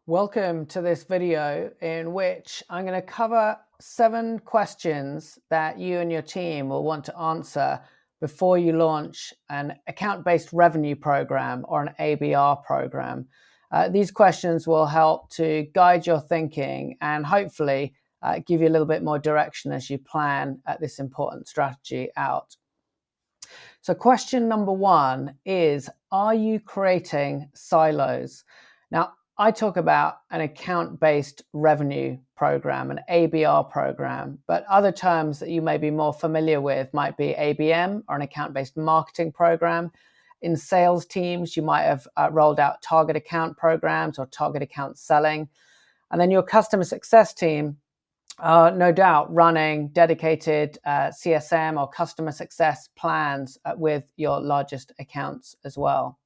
Welcome to this video in which I'm going to cover 7 questions that you and your team will want to answer before you launch an account-based revenue program or an ABR program. These questions will help to guide your thinking and hopefully give you a little bit more direction as you plan this important strategy out. So question number 1 is, are you creating silos? Now, I talk about an account-based revenue program, an ABR program, but other terms that you may be more familiar with might be ABM, or an account-based marketing program. In sales teams, you might have rolled out target account programs or target account selling. And then your customer success team, no doubt running dedicated CSM or customer success plans with your largest accounts as well.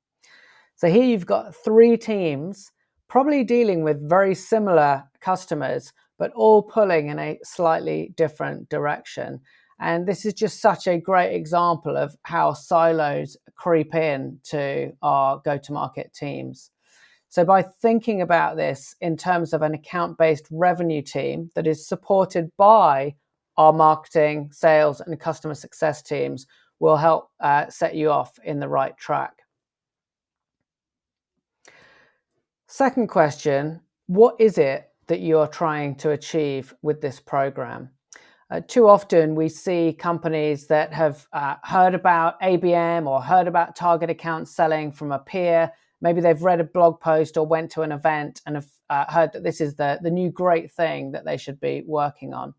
So here you've got 3 teams probably dealing with very similar customers, but all pulling in a slightly different direction. And this is just such a great example of how silos creep in to our go-to-market teams. So by thinking about this in terms of an account-based revenue team that is supported by our marketing, sales, and customer success teams, will help set you off in the right track. Second question, what is it that you are trying to achieve with this program? Too often we see companies that have heard about ABM or heard about target account selling from a peer. Maybe they've read a blog post or went to an event and have heard that this is the new great thing that they should be working on.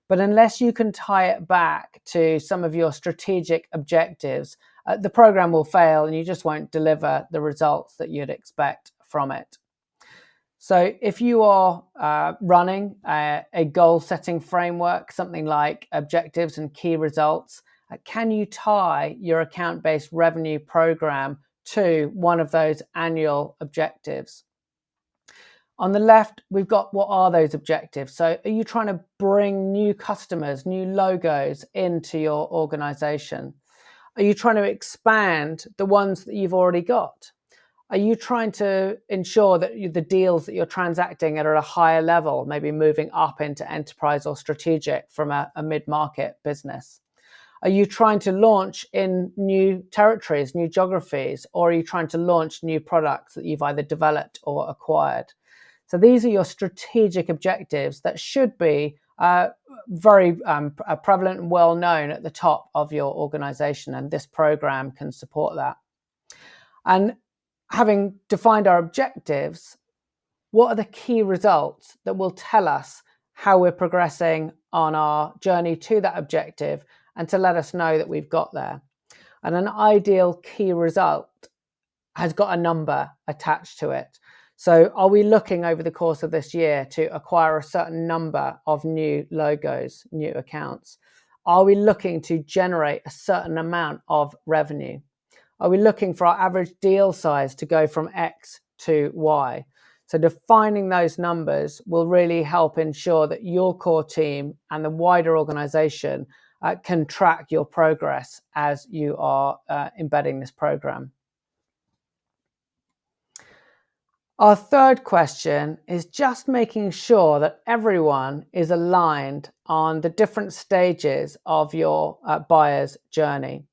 But unless you can tie it back to some of your strategic objectives, the program will fail and you just won't deliver the results that you'd expect from it. So if you are running a goal-setting framework, something like objectives and key results, can you tie your account-based revenue program to one of those annual objectives? On the left, we've got what are those objectives. So are you trying to bring new customers, new logos into your organization? Are you trying to expand the ones that you've already got? Are you trying to ensure that the deals that you're transacting are at a higher level, maybe moving up into enterprise or strategic from a mid-market business? Are you trying to launch in new territories, new geographies, or are you trying to launch new products that you've either developed or acquired? So these are your strategic objectives that should be very prevalent and well known at the top of your organization, and this program can support that. And having defined our objectives, what are the key results that will tell us how we're progressing on our journey to that objective and to let us know that we've got there? And an ideal key result has got a number attached to it. So are we looking over the course of this year to acquire a certain number of new logos, new accounts? Are we looking to generate a certain amount of revenue? Are we looking for our average deal size to go from X to Y? So defining those numbers will really help ensure that your core team and the wider organization can track your progress as you are embedding this program. Our third question is just making sure that everyone is aligned on the different stages of your buyer's journey.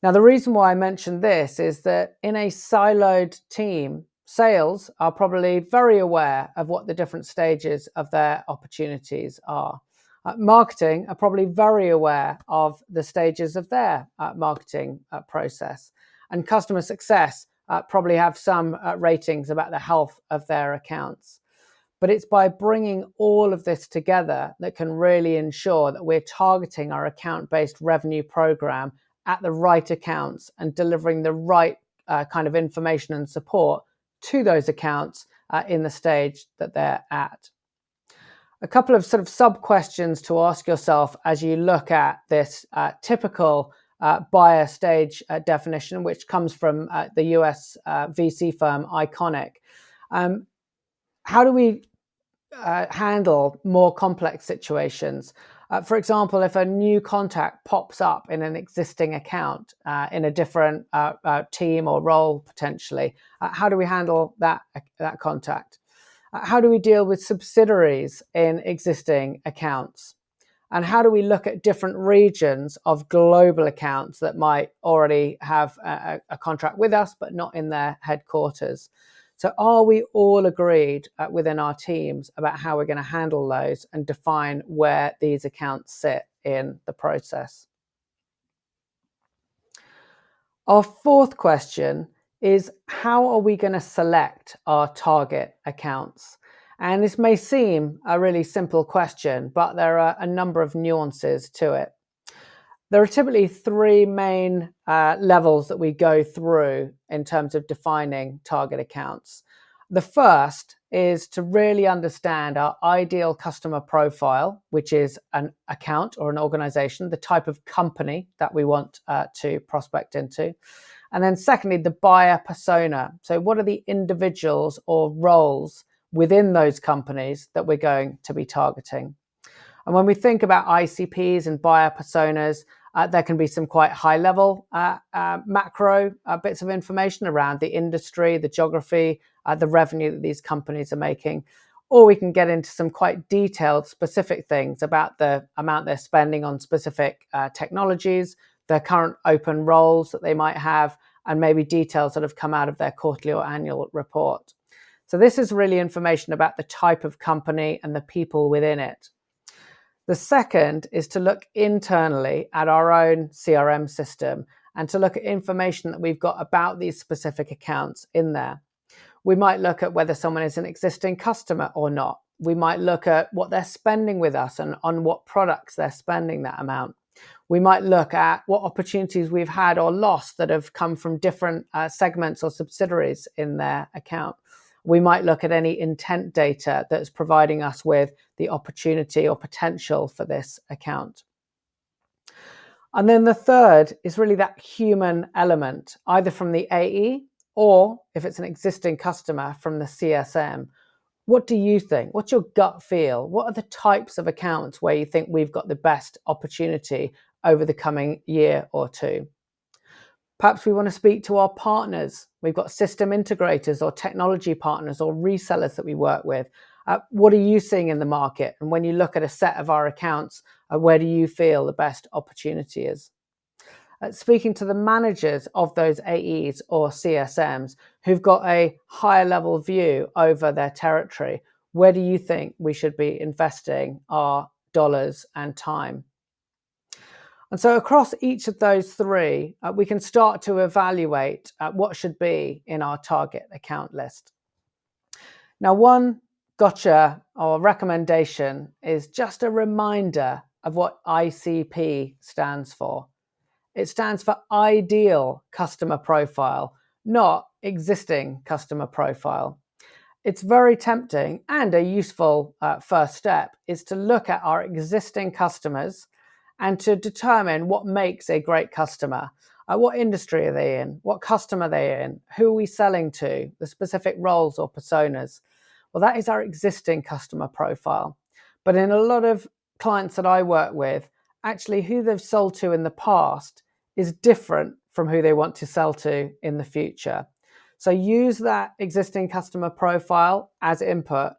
Now, the reason why I mentioned this is that in a siloed team, sales are probably very aware of what the different stages of their opportunities are. Marketing are probably very aware of the stages of their marketing process. And customer success probably have some ratings about the health of their accounts. But it's by bringing all of this together that can really ensure that we're targeting our account-based revenue program at the right accounts and delivering the right kind of information and support to those accounts in the stage that they're at. A couple of sort of sub-questions to ask yourself as you look at this typical buyer stage definition, which comes from the US VC firm Iconic. How do we handle more complex situations? For example, if a new contact pops up in an existing account in a different team or role potentially, how do we handle that contact? How do we deal with subsidiaries in existing accounts? And how do we look at different regions of global accounts that might already have a contract with us, but not in their headquarters? So are we all agreed within our teams about how we're going to handle those and define where these accounts sit in the process? Our fourth question is, how are we going to select our target accounts? And this may seem a really simple question, but there are a number of nuances to it. There are typically three main levels that we go through in terms of defining target accounts. The first is to really understand our ideal customer profile, which is an account or an organization, the type of company that we want to prospect into. And then secondly, the buyer persona. So what are the individuals or roles within those companies that we're going to be targeting? And when we think about ICPs and buyer personas, there can be some quite high level macro bits of information around the industry, the geography, the revenue that these companies are making. Or we can get into some quite detailed, specific things about the amount they're spending on specific technologies, their current open roles that they might have, and maybe details that have come out of their quarterly or annual report. So this is really information about the type of company and the people within it. The second is to look internally at our own CRM system and to look at information that we've got about these specific accounts in there. We might look at whether someone is an existing customer or not. We might look at what they're spending with us and on what products they're spending that amount. We might look at what opportunities we've had or lost that have come from different segments or subsidiaries in their account. We might look at any intent data that's providing us with the opportunity or potential for this account. And then the third is really that human element, either from the AE or, if it's an existing customer, from the CSM. What do you think? What's your gut feel? What are the types of accounts where you think we've got the best opportunity over the coming year or two? Perhaps we want to speak to our partners. We've got system integrators or technology partners or resellers that we work with. What are you seeing in the market? And when you look at a set of our accounts, where do you feel the best opportunity is? Speaking to the managers of those AEs or CSMs who've got a higher level view over their territory, where do you think we should be investing our dollars and time? And so across each of those three, we can start to evaluate what should be in our target account list. Now, one gotcha or recommendation is just a reminder of what ICP stands for. It stands for ideal customer profile, not existing customer profile. It's very tempting, and a useful first step is to look at our existing customers and to determine what makes a great customer. What industry are they in? What customer are they in? Who are we selling to? The specific roles or personas. Well, that is our existing customer profile. But in a lot of clients that I work with, actually who they've sold to in the past is different from who they want to sell to in the future. So use that existing customer profile as input,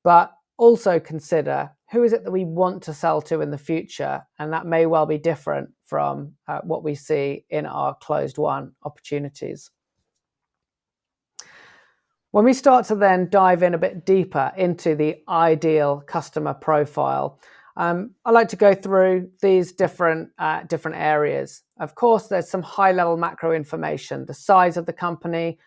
but also consider who is it that we want to sell to in the future, and that may well be different from what we see in our closed won opportunities. When we start to then dive in a bit deeper into the ideal customer profile, I like to go through these different areas. Of course, there's some high-level macro information, the size of the company,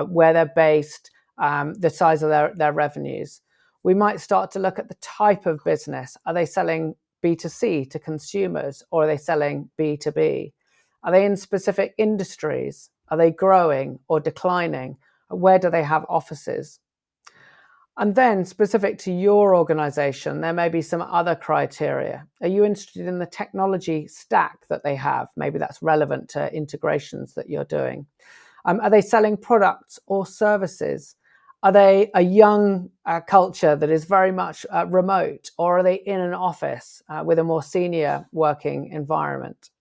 where they're based, the size of their revenues. We might start to look at the type of business. Are they selling B2C to consumers, or are they selling B2B? Are they in specific industries? Are they growing or declining? Where do they have offices? And then specific to your organization, there may be some other criteria. Are you interested in the technology stack that they have? Maybe that's relevant to integrations that you're doing. Are they selling products or services? Are they a young culture that is very much remote, or are they in an office with a more senior working environment?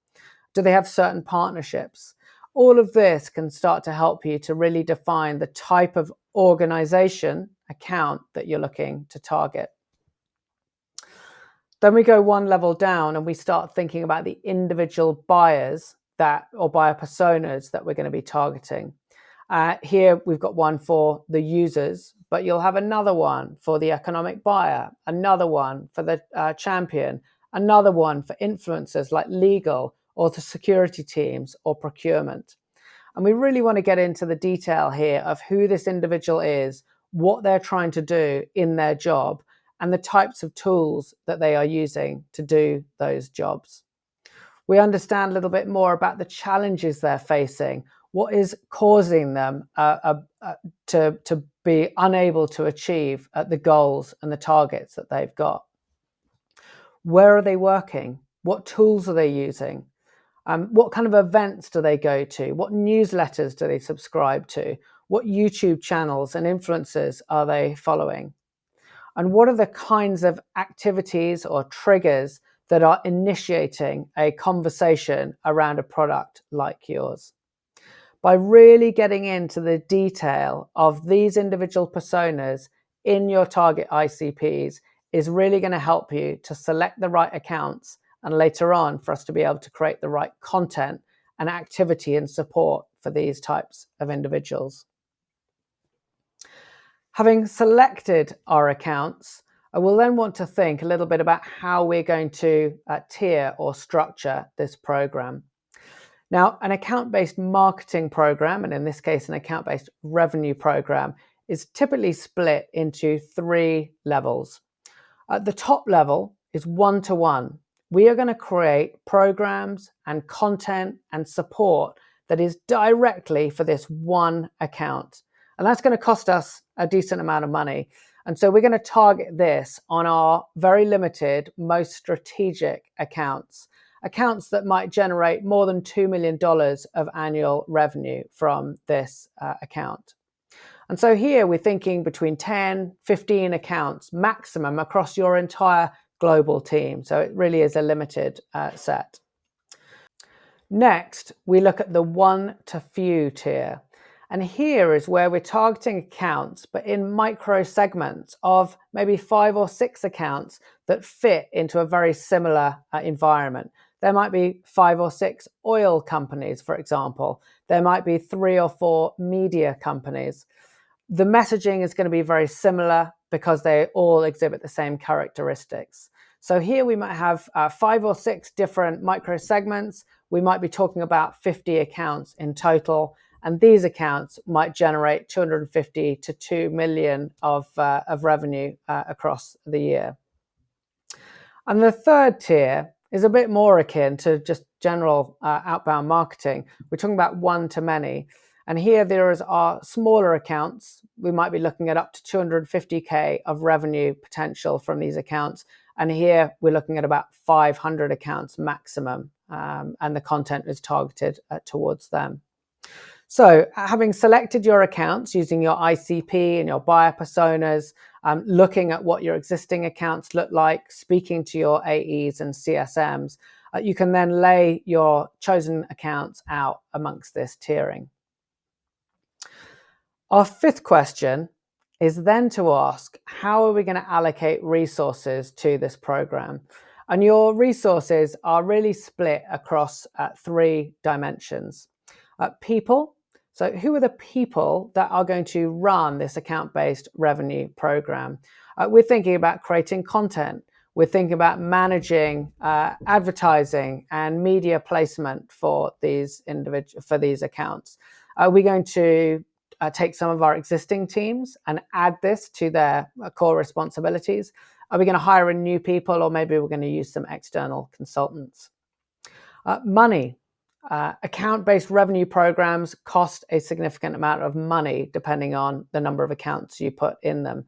Do they have certain partnerships? All of this can start to help you to really define the type of organization account that you're looking to target. Then we go one level down and we start thinking about the individual buyers or buyer personas that we're going to be targeting. Here we've got one for the users, but you'll have another one for the economic buyer, another one for the champion, another one for influencers like legal or the security teams or procurement. And we really want to get into the detail here of who this individual is, what they're trying to do in their job, and the types of tools that they are using to do those jobs. We understand a little bit more about the challenges they're facing, what is causing them to be unable to achieve the goals and the targets that they've got. Where are they working? What tools are they using? What kind of events do they go to? What newsletters do they subscribe to? What YouTube channels and influencers are they following? And what are the kinds of activities or triggers that are initiating a conversation around a product like yours? By really getting into the detail of these individual personas in your target ICPs is really going to help you to select the right accounts and later on for us to be able to create the right content and activity and support for these types of individuals. Having selected our accounts, I will then want to think a little bit about how we're going to tier or structure this program. Now, an account-based marketing program, and in this case, an account-based revenue program, is typically split into 3 levels. At the top level is one-to-one. We are going to create programs and content and support that is directly for this one account. And that's going to cost us a decent amount of money. And so we're going to target this on our very limited, most strategic accounts that might generate more than $2 million of annual revenue from this account. And so here we're thinking between 10, 15 accounts maximum across your entire global team. So it really is a limited set. Next, we look at the one to few tier. And here is where we're targeting accounts, but in micro segments of maybe 5 or 6 accounts that fit into a very similar environment. There might be 5 or 6 oil companies, for example. There might be 3 or 4 media companies. The messaging is going to be very similar because they all exhibit the same characteristics. So here we might have 5 or 6 different micro segments. We might be talking about 50 accounts in total. And these accounts might generate 250 to 2 million of revenue across the year. And the third tier is a bit more akin to just general outbound marketing. We're talking about one to many. And here there is our smaller accounts. We might be looking at up to 250K of revenue potential from these accounts. And here we're looking at about 500 accounts maximum. And the content is targeted towards them. So having selected your accounts using your ICP and your buyer personas, looking at what your existing accounts look like, speaking to your AEs and CSMs, you can then lay your chosen accounts out amongst this tiering. Our 5th question is then to ask, how are we going to allocate resources to this program? And your resources are really split across 3 dimensions. People. So who are the people that are going to run this account-based revenue program? We're thinking about creating content. We're thinking about managing advertising and media placement for these accounts. Are we going to take some of our existing teams and add this to their core responsibilities? Are we going to hire in new people, or maybe we're going to use some external consultants? Money. Account-based revenue programs cost a significant amount of money depending on the number of accounts you put in them.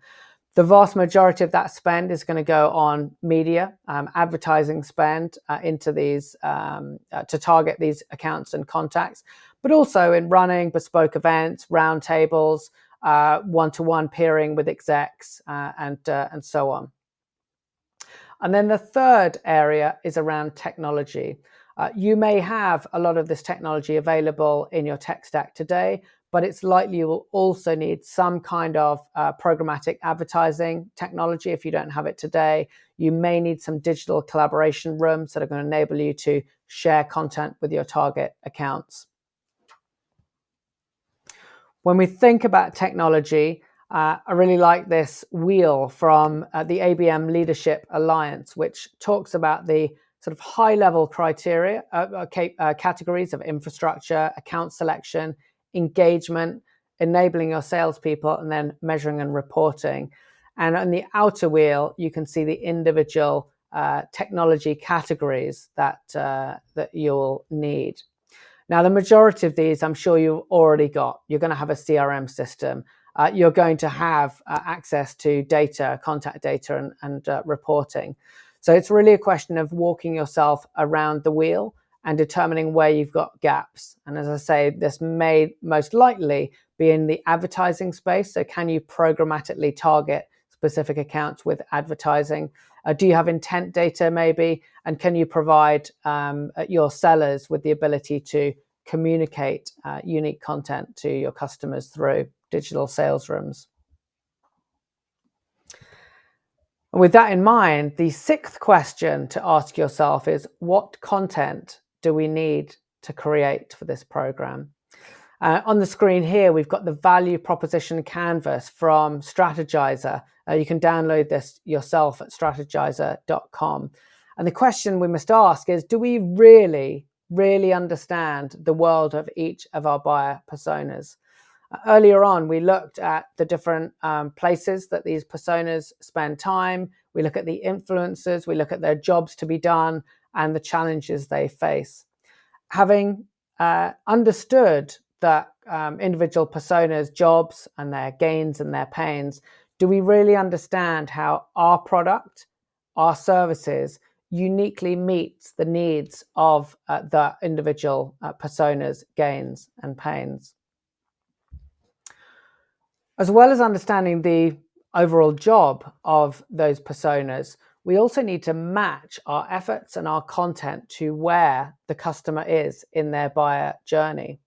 The vast majority of that spend is going to go on media, advertising spend into these to target these accounts and contacts, but also in running bespoke events, roundtables, one-to-one peering with execs, and so on. And then the third area is around technology. You may have a lot of this technology available in your tech stack today, but it's likely you will also need some kind of programmatic advertising technology if you don't have it today. You may need some digital collaboration rooms that are going to enable you to share content with your target accounts. When we think about technology, I really like this wheel from the ABM Leadership Alliance, which talks about the sort of high-level criteria, categories of infrastructure, account selection, engagement, enabling your salespeople, and then measuring and reporting. And on the outer wheel, you can see the individual technology categories that you'll need. Now, the majority of these, I'm sure you've already got. You're going to have a CRM system. You're going to have access to data, contact data, and reporting. So it's really a question of walking yourself around the wheel and determining where you've got gaps. And as I say, this may most likely be in the advertising space. So can you programmatically target specific accounts with advertising? Do you have intent data maybe? And can you provide your sellers with the ability to communicate unique content to your customers through digital sales rooms? And with that in mind, the sixth question to ask yourself is, what content do we need to create for this program? On the screen here, we've got the value proposition canvas from Strategyzer. You can download this yourself at strategyzer.com. And the question we must ask is, do we really understand the world of each of our buyer personas? Earlier on, we looked at the different places that these personas spend time. We look at the influencers, we look at their jobs to be done and the challenges they face. Having understood that individual personas' jobs and their gains and their pains, do we really understand how our product, our services, uniquely meets the needs of the individual personas' gains and pains? As well as understanding the overall job of those personas, we also need to match our efforts and our content to where the customer is in their buyer journey.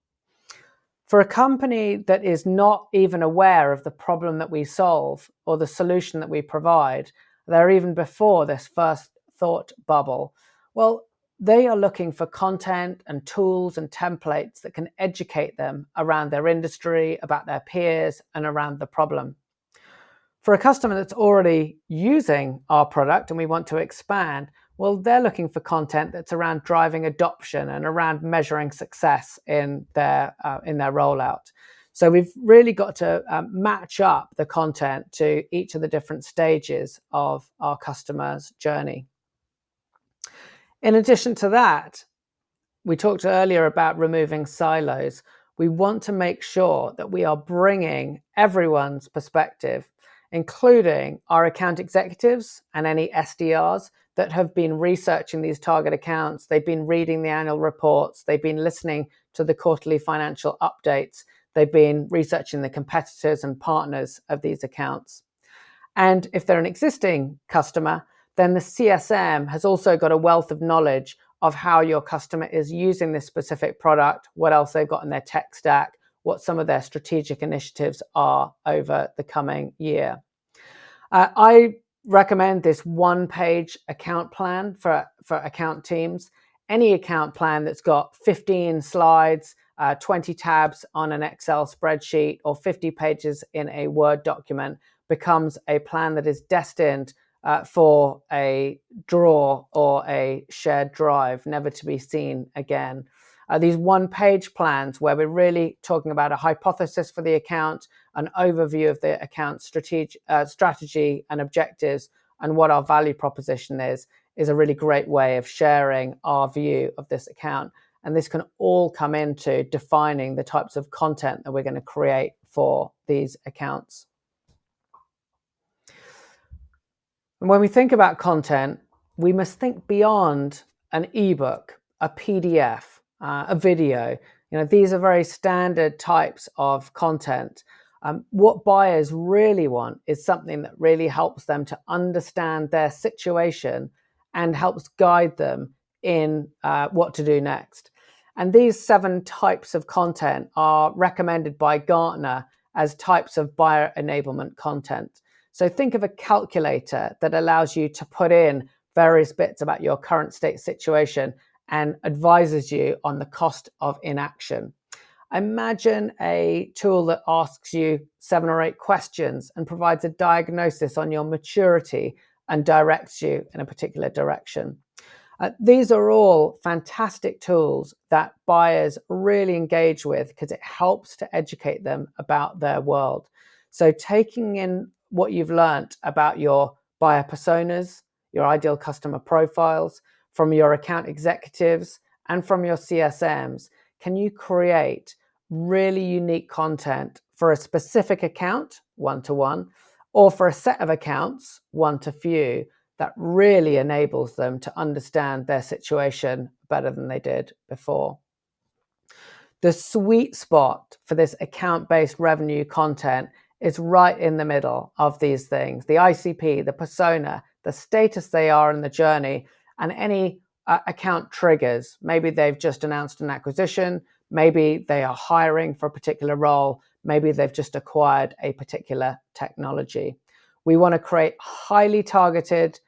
For a company that is not even aware of the problem that we solve or the solution that we provide, they're even before this first thought bubble, well, they are looking for content and tools and templates that can educate them around their industry, about their peers, and around the problem. For a customer that's already using our product and we want to expand, well, they're looking for content that's around driving adoption and around measuring success in their rollout. So we've really got to match up the content to each of the different stages of our customer's journey. In addition to that, we talked earlier about removing silos. We want to make sure that we are bringing everyone's perspective, including our account executives and any SDRs that have been researching these target accounts. They've been reading the annual reports. They've been listening to the quarterly financial updates. They've been researching the competitors and partners of these accounts. And if they're an existing customer, then the CSM has also got a wealth of knowledge of how your customer is using this specific product, what else they've got in their tech stack, what some of their strategic initiatives are over the coming year. I recommend this one-page account plan for account teams. Any account plan that's got 15 slides, 20 tabs on an Excel spreadsheet, or 50 pages in a Word document becomes a plan that is destined for a drawer or a shared drive, never to be seen again. These one-page plans where we're really talking about a hypothesis for the account, an overview of the account strategy and objectives, and what our value proposition is a really great way of sharing our view of this account. And this can all come into defining the types of content that we're going to create for these accounts. And when we think about content, we must think beyond an ebook, a PDF, a video. These are very standard types of content. What buyers really want is something that really helps them to understand their situation and helps guide them in what to do next. And these 7 types of content are recommended by Gartner as types of buyer enablement content. So think of a calculator that allows you to put in various bits about your current state situation and advises you on the cost of inaction. Imagine a tool that asks you 7 or 8 questions and provides a diagnosis on your maturity and directs you in a particular direction. These are all fantastic tools that buyers really engage with because it helps to educate them about their world. So taking in what you've learned about your buyer personas, your ideal customer profiles, from your account executives and from your CSMs, can you create really unique content for a specific account, one-to-one, or for a set of accounts, one-to-few, that really enables them to understand their situation better than they did before. The sweet spot for this account-based revenue content is right in the middle of these things: the ICP, the persona, the status they are in the journey, and any account triggers. Maybe they've just announced an acquisition, maybe they are hiring for a particular role, maybe they've just acquired a particular technology. We want to create highly targeted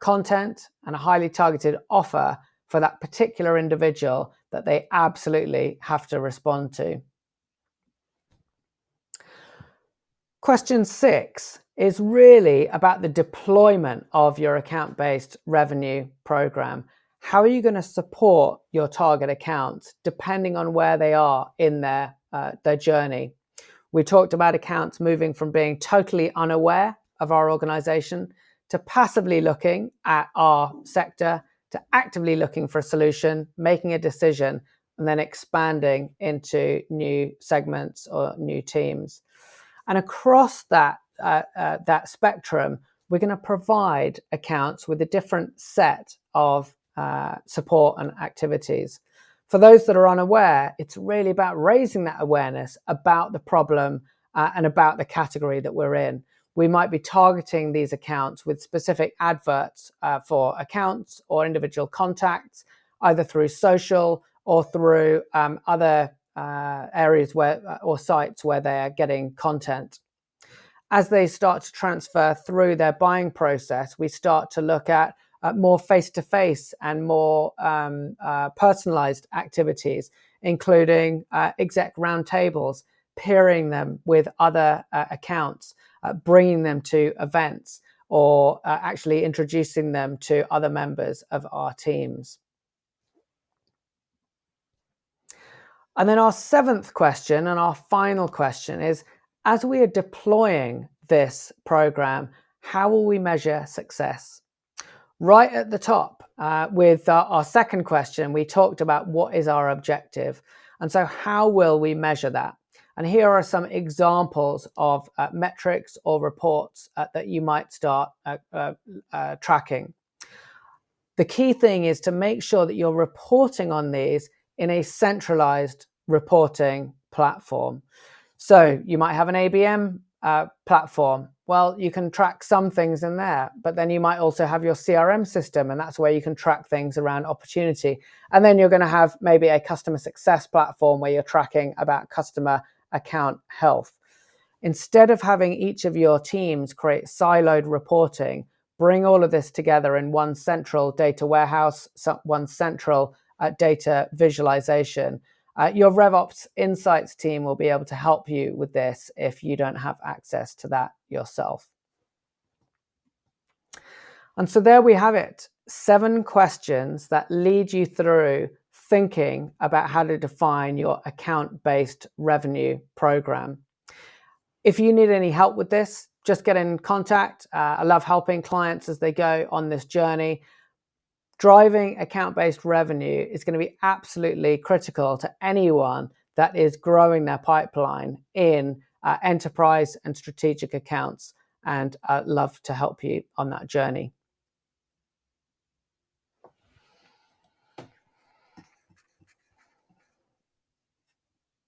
content and a highly targeted offer for that particular individual that they absolutely have to respond to. Question 6 is really about the deployment of your account-based revenue program. How are you going to support your target accounts depending on where they are in their journey? We talked about accounts moving from being totally unaware of our organization to passively looking at our sector, to actively looking for a solution, making a decision, and then expanding into new segments or new teams. And across that spectrum, we're going to provide accounts with a different set of support and activities. For those that are unaware, it's really about raising that awareness about the problem and about the category that we're in. We might be targeting these accounts with specific adverts for accounts or individual contacts, either through social or through other areas or sites where they're getting content. As they start to transfer through their buying process, we start to look at more face-to-face and more personalized activities, including exec roundtables, pairing them with other accounts, bringing them to events, or actually introducing them to other members of our teams. And then our 7th question and our final question is, as we are deploying this program, how will we measure success? Right at the top, with our 2nd question, we talked about what is our objective. And so how will we measure that? And here are some examples of metrics or reports that you might start tracking. The key thing is to make sure that you're reporting on these in a centralized reporting platform. So you might have an ABM platform. Well, you can track some things in there, but then you might also have your CRM system, and that's where you can track things around opportunity. And then you're going to have maybe a customer success platform where you're tracking about customer account health. Instead of having each of your teams create siloed reporting, bring all of this together in one central data warehouse, one central data visualization. Your RevOps Insights team will be able to help you with this if you don't have access to that yourself. And so there we have it, 7 questions that lead you through thinking about how to define your account-based revenue program. If you need any help with this, just get in contact. I love helping clients as they go on this journey. Driving account-based revenue is going to be absolutely critical to anyone that is growing their pipeline in enterprise and strategic accounts, and I'd love to help you on that journey.